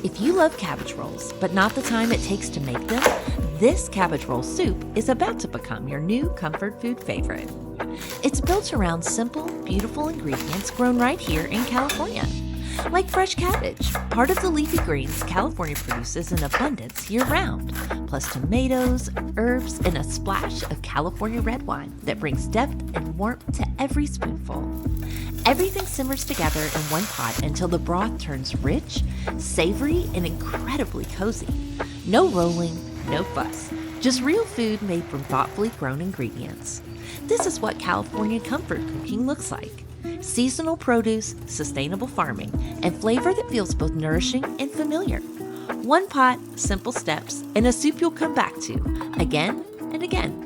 If you love cabbage rolls, but not the time it takes to make them, this cabbage roll soup is about to become your new comfort food favorite. It's built around simple, beautiful ingredients grown right here in California. Like fresh cabbage, part of the leafy greens California produces in abundance year-round, plus tomatoes, herbs, and a splash of California red wine that brings depth and warmth to every spoonful. Everything simmers together in one pot until the broth turns rich, savory, and incredibly cozy. No rolling, no fuss, just real food made from thoughtfully grown ingredients. This is what California comfort cooking looks like. Seasonal produce, sustainable farming, and flavor that feels both nourishing and familiar. One pot, simple steps, and a soup you'll come back to again and again.